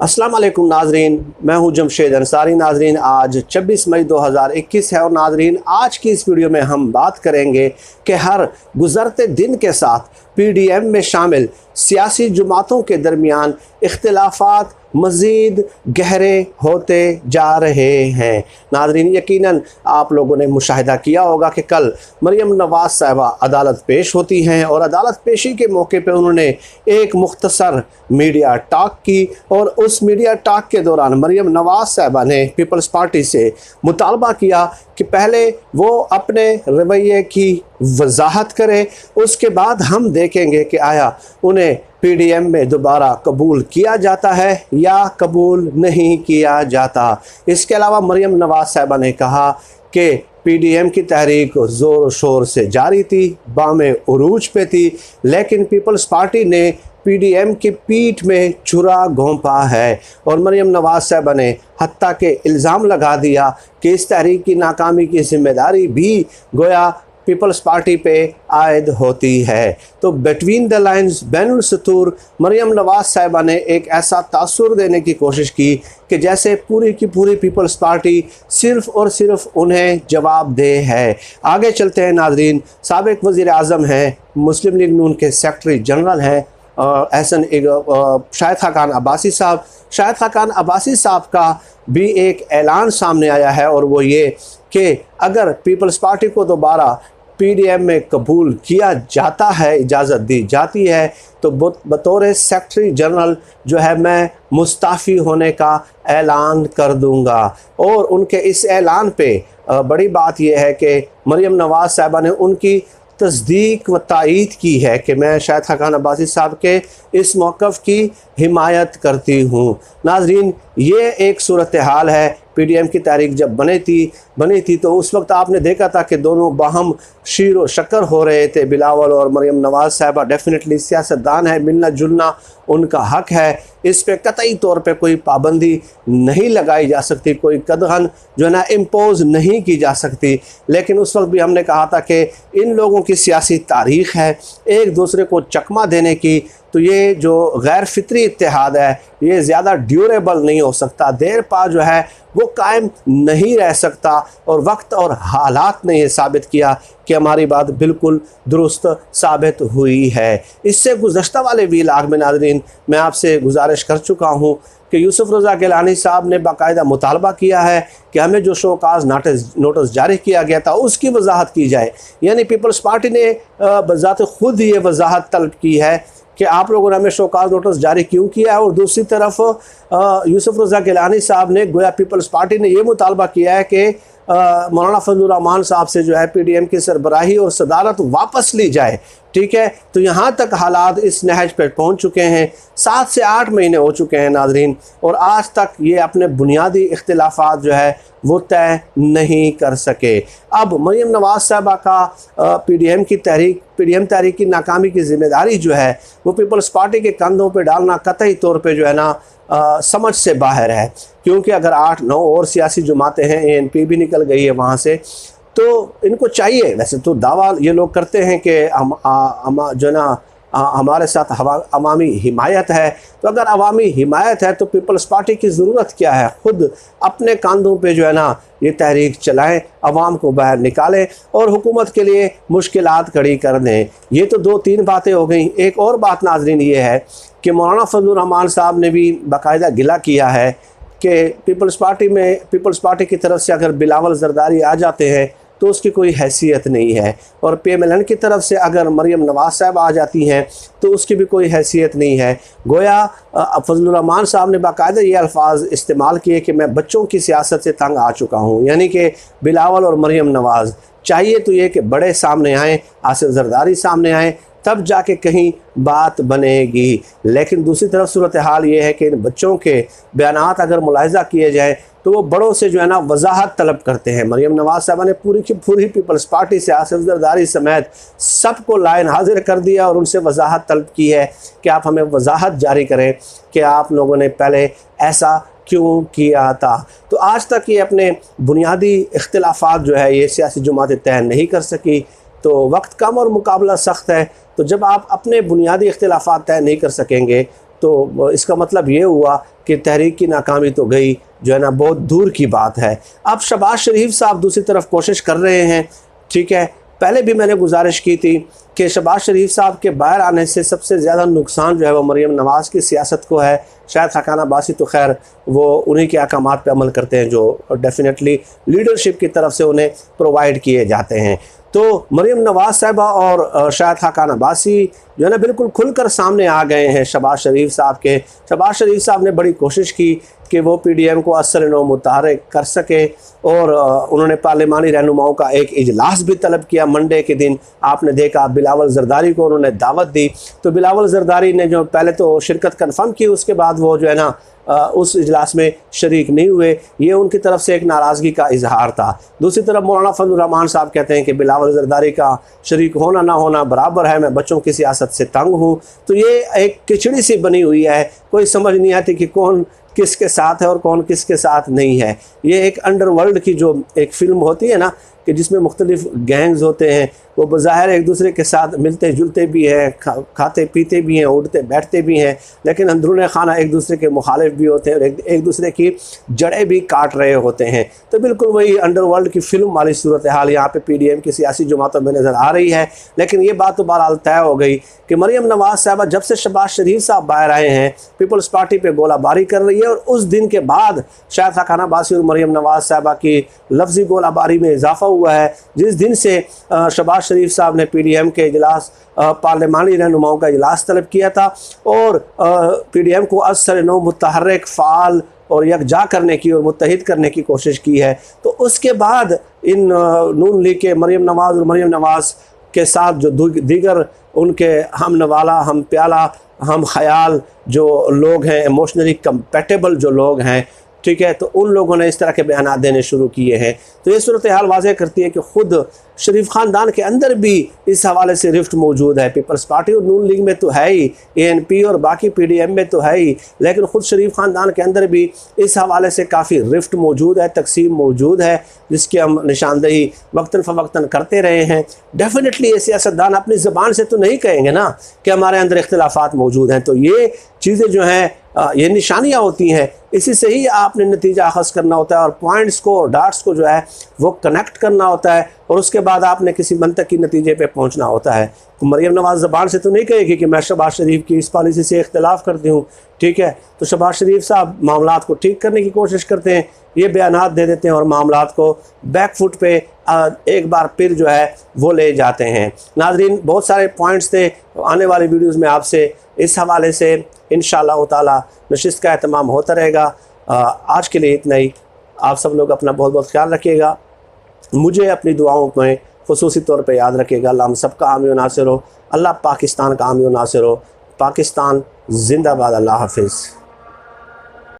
अस्सलाम वालेकुम नाजरीन, मैं हूं जमशेद अंसारी। नाजरीन, आज 26 मई 2021 है और नाजरीन आज की इस वीडियो में हम बात करेंगे कि हर गुज़रते दिन के साथ PDM में शामिल सियासी जमातों के दरमियान इख्तिलाफ़ात मज़ीद गहरे होते जा रहे हैं। नाज़रीन, यकीनन आप लोगों ने मुशाहिदा किया होगा कि कल मरियम नवाज़ साहिबा अदालत पेश होती हैं और अदालत पेशी के मौके पर उन्होंने एक मुख्तसर मीडिया टॉक की और उस मीडिया टॉक के दौरान मरियम नवाज़ साहिबा ने पीपल्स पार्टी से मुतालबा किया कि पहले वो अपने रवैये की वजाहत करे, उसके बाद हम देखेंगे कि आया उन्हें PDM में दोबारा कबूल किया जाता है या कबूल नहीं किया जाता। इसके अलावा मरियम नवाज़ साहिबा ने कहा कि PDM की तहरीक ज़ोर शोर से जारी थी, बामे उरूज पे थी, लेकिन पीपल्स पार्टी ने PDM की पीठ में छुरा घोंपा है और मरियम नवाज़ साहिबा ने हत्ता के इल्ज़ाम लगा दिया कि इस तहरीक की नाकामी की ज़िम्मेदारी भी गोया पीपल्स पार्टी पे आयद होती है। तो बिटवीन द लाइन्स बैनुल सतूर मरियम नवाज़ साहिबा ने एक ऐसा तासुर देने की कोशिश की कि जैसे पूरी की पूरी पीपल्स पार्टी सिर्फ़ और सिर्फ उन्हें जवाबदेह है। आगे चलते हैं नाज़रीन, साबिक़ वज़ीर आज़म हैं, मुस्लिम लीग नून के सेक्रेटरी जनरल हैं शाहिद खाकान अब्बासी साहब। शाहिद खाकान अब्बासी साहब का भी एक ऐलान सामने आया है और वो ये कि अगर पीपल्स पार्टी को दोबारा PDM में कबूल किया जाता है, इजाज़त दी जाती है, तो बतौर सेक्रेटरी जनरल जो है मैं मुस्ताफ़ी होने का ऐलान कर दूंगा। और उनके इस ऐलान पे बड़ी बात यह है कि मरियम नवाज़ साहिबा ने उनकी तस्दीक व तायीद की है कि मैं शाहिद खाकान अब्बासी साहब के इस मौक़िफ़ की हिमायत करती हूँ। नाज़रीन, ये एक सूरत हाल है। PDM की तारीख जब बनी थी तो उस वक्त आपने देखा था कि दोनों बाहम शीर व शक्कर हो रहे थे। बिलावल और मरियम नवाज़ साहिबा डेफिनेटली सियासतदान है, मिलना जुलना उनका हक़ है, इस पे कतई तौर पे कोई पाबंदी नहीं लगाई जा सकती, कोई कदगन जो है ना इम्पोज़ नहीं की जा सकती। लेकिन उस वक्त भी हमने कहा था कि इन लोगों की सियासी तारीख़ है एक दूसरे को चकमा देने की, तो ये जो गैर फितरी इत्तेहाद है ये ज़्यादा ड्यूरेबल नहीं हो सकता, देर पा जो है वो कायम नहीं रह सकता। और वक्त और हालात ने ये साबित किया कि हमारी बात बिल्कुल दुरुस्त साबित हुई है। इससे गुज़श्ता वाले वीलाग में नाज़रीन मैं आपसे गुजारिश कर चुका हूँ कि यूसुफ रज़ा गिलानी साहब ने बाकायदा मुतालबा किया है कि हमें जो शोकाज़ नोटिस जारी किया गया था उसकी वजाहत की जाए। यानी पीपल्स पार्टी ने बज़ात खुद ये वजाहत तलब की है कि आप लोगों ने हमें शोकाज़ नोटिस जारी क्यों किया है। और दूसरी तरफ यूसुफ रज़ा गिलानी साहब ने गोया पीपल्स पार्टी ने ये मुतालबा किया है कि मौलाना फजलुर रहमान साहब से जो है PDM की सरबराही और सदारत वापस ली जाए। ठीक है, तो यहाँ तक हालात इस नहज पर पहुँच चुके हैं। 7 से 8 महीने हो चुके हैं नाजरीन, और आज तक ये अपने बुनियादी इख्तिलाफात जो है वो तय नहीं कर सके। अब मरियम नवाज़ साहिबा का PDM तहरीक की नाकामी की ज़िम्मेदारी जो है वो पीपल्स पार्टी के कंधों पे डालना कतई तौर पे जो है ना समझ से बाहर है, क्योंकि अगर 8-9 और सियासी जमातें हैं, ANP भी निकल गई है वहाँ से, तो इनको चाहिए। वैसे तो दावा ये लोग करते हैं कि जो ना हमारे साथ अवामी हिमायत है, तो अगर अवामी हिमायत है तो पीपल्स पार्टी की ज़रूरत क्या है, ख़ुद अपने कंधों पे जो है ना ये तहरीक चलाएं, अवाम को बाहर निकालें और हुकूमत के लिए मुश्किलात खड़ी कर दें। ये तो 2-3 बातें हो गई। एक और बात नाज़रीन ये है कि मौलाना फजलुर रहमान साहब ने भी बाकायदा गिला किया है कि पीपल्स पार्टी की तरफ से अगर बिलावल जरदारी आ जाते हैं तो उसकी कोई हैसियत नहीं है, और PMLN की तरफ से अगर मरियम नवाज़ साहब आ जाती हैं तो उसकी भी कोई हैसियत नहीं है। गोया फजलुर रहमान साहब ने बाकायदा ये अल्फाज इस्तेमाल किए कि मैं बच्चों की सियासत से तंग आ चुका हूँ। यानी कि बिलावल और मरियम नवाज़ चाहिए तो ये कि बड़े सामने आएँ, आसिफ जरदारी सामने आएँ, तब जाके कहीं बात बनेगी। लेकिन दूसरी तरफ सूरत हाल ये है कि इन बच्चों के बयानात अगर मुलाहिज़ा किए जाएँ तो वो बड़ों से जो है ना वजाहत तलब करते हैं। मरियम नवाज़ साहिबा ने पूरी की पूरी पीपल्स पार्टी से आसिफ जरदारी समेत सबको लाइन हाजिर कर दिया और उनसे वजाहत तलब की है कि आप हमें वजाहत जारी करें कि आप लोगों ने पहले ऐसा क्यों किया था। तो आज तक ये अपने बुनियादी इख्तिलाफात जो है ये सियासी जमातें तय नहीं कर सकी, तो वक्त कम और मुकाबला सख्त है। तो जब आप अपने बुनियादी इख्तिलाफात तय नहीं कर सकेंगे तो इसका मतलब ये हुआ कि तहरीक की नाकामी तो गई, जो है ना बहुत दूर की बात है। अब शहबाज शरीफ साहब दूसरी तरफ कोशिश कर रहे हैं, ठीक है। पहले भी मैंने गुजारिश की थी कि शहबाज शरीफ साहब के बाहर आने से सबसे ज़्यादा नुकसान जो है वो मरीम नवाज़ की सियासत को है। शाहिद खाकान अब्बासी तो खैर वो उन्हीं के अहकामात पे अमल करते हैं जो डेफिनेटली लीडरशिप की तरफ से उन्हें प्रोवाइड किए जाते हैं। तो मरीम नवाज़ साहिबा और शाहिद खाकान अब्बासी जो है ना बिल्कुल खुलकर सामने आ गए हैं शहबाज शरीफ साहब के। शहबाज शरीफ साहब ने बड़ी कोशिश की कि वो PDM को असर नो मुतहर्रिक कर सके, और उन्होंने पार्लिमानी रहनुमाओं का एक इजलास भी तलब किया मंडे के दिन। आपने देखा बिलावल जरदारी को उन्होंने दावत दी, तो बिलावल जरदारी ने जो पहले तो शिरकत कन्फर्म की, उसके बाद वो जो है ना उस इजलास में शरीक नहीं हुए। ये उनकी तरफ से एक नाराज़गी का इजहार था। दूसरी तरफ मौलाना फजलुर रहमान साहब कहते हैं कि बिलावल जरदारी का शरीक होना ना होना बराबर है, मैं बच्चों की सियासत से तंग हूँ। तो ये एक खिचड़ी सी बनी हुई है, कोई समझ नहीं आती कि कौन किसके साथ है और कौन किसके साथ नहीं है। ये एक अंडरवर्ल्ड की जो एक फ़िल्म होती है ना, कि जिसमें मुख्तलिफ गैंग्स होते हैं, वो बज़ाहिर एक दूसरे के साथ मिलते जुलते भी हैं, खाते पीते भी हैं, उठते बैठते भी हैं, लेकिन अंदरूनी खाना एक दूसरे के मुखालिफ भी होते हैं और एक दूसरे की जड़ें भी काट रहे होते हैं। तो बिल्कुल वही अंडरवर्ल्ड की फ़िल्म वाली सूरत हाल यहाँ पे PDM की सियासी जमातों में नज़र आ रही है। लेकिन ये बात तो बहरहाल तय हो गई कि मरीम नवाज़ साहबा जब से शहबाज शरीफ साहब बाहर आए हैं, पीपल्स पार्टी पर गोलाबारी कर रही है, और उस दिन के बाद शाहिद खाकान अब्बासी और मरीम नवाज़ साहबा की लफ्ज़ी गोलाबारी में इजाफा हुआ है। जिस दिन से शहबाज शरीफ साहब ने PDM के इजलास पार्लिमानी रहनुमाओं का इजलास तलब किया था और PDM को असर नो मुतहर्रिक, फ़ाल और यकजा करने की और मुत्तहिद करने की कोशिश की है, तो उसके बाद इन नून लीग के मरीम नवाज़ और मरीम नवाज़ के साथ जो दीगर उनके हम नवाला, हम प्याला, हम ख्याल जो लोग हैं, इमोशनली कंपेटेबल जो लोग हैं, ठीक है, तो उन लोगों ने इस तरह के बयान देने शुरू किए हैं। तो ये सूरत हाल वाज़ह करती है कि ख़ुद शरीफ ख़ानदान के अंदर भी इस हवाले से रिफ्ट मौजूद है। पीपल्स पार्टी और नून लीग में तो है ही, ANP और बाकी PDM में तो है ही, लेकिन ख़ुद शरीफ ख़ानदान के अंदर भी इस हवाले से काफ़ी रिफ्ट मौजूद है, तकसीम मौजूद है, जिसकी हम निशानदेही वक्तन फ़वक्तन करते रहे हैं। डेफिनेटली ये सियासतदान अपनी ज़बान से तो नहीं कहेंगे ना कि हमारे अंदर इख्तिलाफ़ात मौजूद हैं। तो ये चीज़ें जो हैं ये निशानियाँ होती हैं, इसी से ही आपने नतीजा अखज़ करना होता है और पॉइंट्स को और डाट्स को जो है वो कनेक्ट करना होता है, और उसके बाद आपने किसी मंतकी नतीजे पे पहुंचना होता है। तो मरीम नवाज़ ज़बान से तो नहीं कहेगी कि मैं शहबाज शरीफ की इस पॉलिसी से इख्तिलाफ़ करती हूँ, ठीक है। तो शहबाज शरीफ साहब मामलात को ठीक करने की कोशिश करते हैं, ये बयानात दे देते हैं और मामलात को बैक फुट पे एक बार फिर जो है वो ले जाते हैं। नाज़रीन, बहुत सारे पॉइंट्स थे, आने वाली वीडियोज़ में आपसे इस हवाले से इंशाअल्लाह ताला नशिस्त का एहतमाम होता रहेगा। आज के लिए इतना ही। आप सब लोग अपना बहुत बहुत ख्याल रखिएगा, मुझे अपनी दुआओं में ख़ुसूसी तौर पे याद रखिएगा। अल्लाह हम सब का हामी व नासिर हो, अल्लाह पाकिस्तान का हामी व नासिर हो। पाकिस्तान जिंदाबाद। अल्लाह हाफिज़।